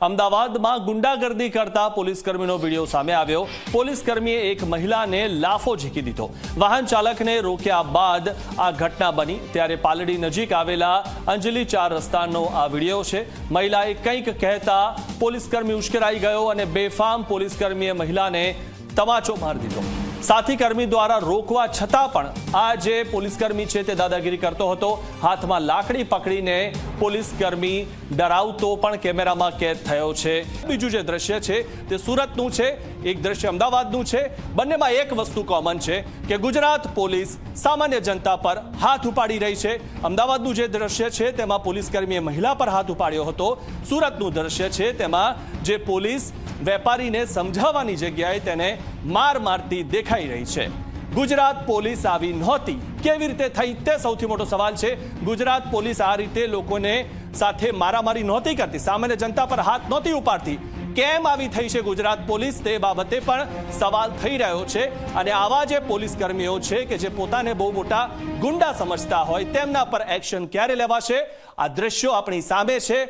અમદાવાદમાં ગુંડાગર્દી કરતા પોલીસકર્મીનો વિડીયો સામે આવ્યો। પોલીસકર્મીએ એક મહિલાને લાફો ઝીકી દીધો। વાહન ચાલકને રોક્યા બાદ આ ઘટના બની ત્યારે પાલડી નજીક આવેલા અંજલિ 4 રસ્તાનો આ વિડીયો છે। મહિલાએ કંઈક કહેતા પોલીસકર્મી ઉશ્કેરાઈ ગયો અને બેફામ પોલીસકર્મીએ મહિલાને તમાચો મારી દીધો। साथी कर्मी द्वारा रोकवा छतां पण आ जे पोलीसकर्मी छे ते दादागिरी करतो हतो। हाथमां लाकड़ी पकड़ीने पोलीसकर्मी डरावतो पण केमेरामां कैद थयो छे। बीजुं जे दृश्य छे ते सूरतनुं छे, एक दृश्य अमदावादनुं छे। बंनेमां एक वस्तु कॉमन छे के गुजरात पोलीस सामान्य जनता पर हाथ उपाड़ी रही छे। अमदावादनुं जे दृश्य छे तेमां पोलीसकर्मीए महिला पर हाथ उपाड्यो हतो। सूरतनुं दृश्य छे तेमां जे पोलीस વેપારીને સમજાવવાની જગ્યાએ તેને માર મારતી દેખાઈ રહી છે। ગુજરાત પોલીસ આવી નહોતી, કેવી રીતે થઈ તે સૌથી મોટો સવાલ છે। ગુજરાત પોલીસ આ રીતે લોકોને સાથે મારામારી નહોતી કરતી, સામાન્ય જનતા પર હાથ નહોતી ઉપાડતી। કેમ આવી થઈ છે ગુજરાત પોલીસ તે બાબતે પણ સવાલ થઈ રહ્યો છે। અને આવા જે પોલીસ કર્મીઓ છે કે જે પોતાને બહુ મોટા ગુંડા સમજતા હોય તેમના પર એક્શન ક્યારે લેવાશે? આ દ્રશ્યો આપણી સામે છે।